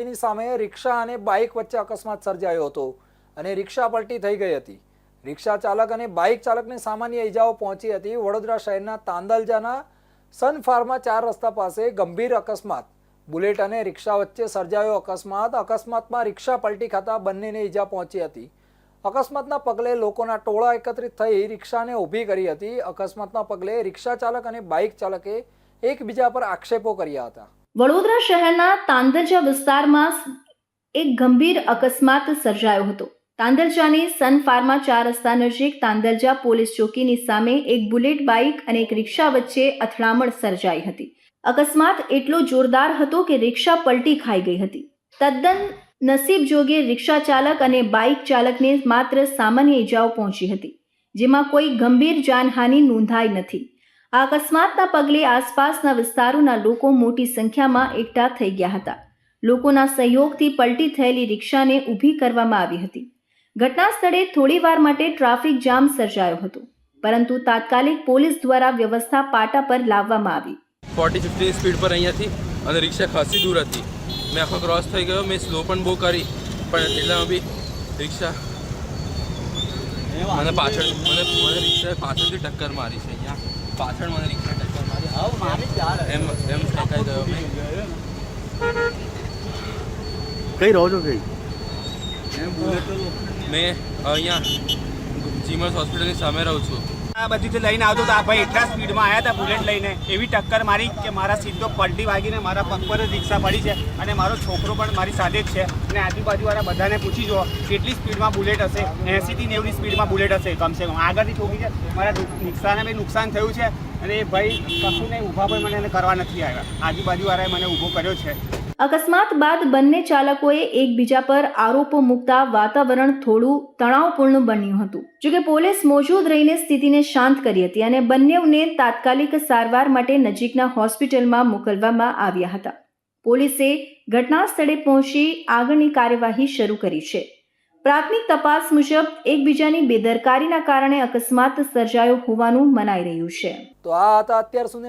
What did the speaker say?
એની સામે રિક્ષા અને બાઇક વચ્ચે અકસ્માત સર્જાયો હતો અને રિક્ષા પલટી થઈ ગઈ હતી। રિક્ષા ચાલક અને બાઇક ચાલકને સામાન્ય ઇજાઓ પહોંચી હતી। વડોદરા શહેરના તાંદલજાના સન ફાર્મા 4 રસ્તા પાસે ગંભીર અકસ્માત, બુલેટ અને રિક્ષા વચ્ચે સર્જાયો અકસ્માતમાં રિક્ષા પલટી ખાતા બંનેને ઇજા પહોંચી હતી। અકસ્માતના પગલે લોકોના ટોળા એકત્રિત થઈ રિક્ષાને ઊભી કરી હતી। અકસ્માતના પગલે રિક્ષા ચાલક અને બાઇક ચાલકે એકબીજા પર આક્ષેપો કર્યા હતા। વડોદરા શહેરના તાંદલજા વિસ્તારમાં એક ગંભીર અકસ્માત સર્જાયો હતો। તાંદલજાની સન ફાર્મા 4 રસ્તા નજીક તાંદલજા પોલીસ ચોકીની સામે એક બુલેટ બાઇક અને એક રિક્ષા વચ્ચે અથડામણ સર્જાઈ હતી। અકસ્માત એટલો જોરદાર હતો કે રિક્ષા પલટી ખાઈ ગઈ હતી। તદ્દન નસીબ જોગે રિક્ષા ચાલક અને બાઇક ચાલકને માત્ર સામાન્ય ઇજાઓ પહોંચી હતી, જેમાં કોઈ ગંભીર જાનહાનિ નોંધાઈ નથી। આ અકસ્માતના પગલે આસપાસના વિસ્તારોના લોકો મોટી સંખ્યામાં એકઠા થઈ ગયા હતા। લોકોના સહયોગથી પલટી થયેલી રિક્ષાને ઊભી કરવામાં આવી હતી। ઘટના સ્થળે થોડીવાર માટે ટ્રાફિક જામ સર્જાયો હતો, પરંતુ તાત્કાલિક પોલીસ દ્વારા વ્યવસ્થા પાટા પર લાવવામાં આવી। 40-50 સ્પીડ પર અહીંયાથી અને રિક્ષા ખાસી દૂર હતી। મેં આખો ક્રોસ થઈ ગયો। મેં સ્લો પણ બહુ કરી, પણ એટલામાં બી રિક્ષા મને રિક્ષા પાછળથી ટક્કર મારી છે। અહીંયા પાછળ મને રિક્ષા ટક્કર મારી, એમ ઠેકાઈ ગયો। કઈ રહો છો? કઈ મેં અહીંયા જીમસ હોસ્પિટલની સામે રહું છું। આ બધીથી લઈને આવતો તો આ ભાઈ એટલા સ્પીડમાં આવ્યા હતા બુલેટ લઈને, એવી ટક્કર મારી કે મારા સીધો પલટી વાગીને મારા પગ પર જ રિક્ષા પડી છે અને મારો છોકરો પણ મારી સાથે જ છે। અને આજુબાજુવાળા બધાને પૂછી જુઓ કેટલી સ્પીડમાં બુલેટ હશે। 80થી 90ની સ્પીડમાં બુલેટ હશે કમસે કમ। આગળથી ઠોકી છે, મારા રિક્ષાને બી નુકસાન થયું છે અને એ ભાઈ કશું નહીં, ઊભા પણ મને એને કરવા નથી આવ્યા। આજુબાજુવાળાએ મને ઊભો કર્યો છે। અકસ્માત બાદ બંને ચાલકોએ એકબીજા પર આરોપો મૂકતા વાતાવરણ થોડું તણાવપૂર્ણ બન્યું હતું। જોકે પોલીસ મોજૂદ રહીને સ્થિતિને શાંત કરી હતી અને બંનેઓને તાત્કાલિક સારવાર માટે નજીકના હોસ્પિટલમાં મોકલવામાં આવ્યા હતા। પોલીસે ઘટના સ્થળે પહોંચી આગળની કાર્યવાહી શરૂ કરી છે। પ્રાથમિક તપાસ મુજબ એકબીજાની બેદરકારીના કારણે અકસ્માત સર્જાયો હોવાનું મનાઈ રહ્યું છે। તો આ હતા અત્યાર સુધીના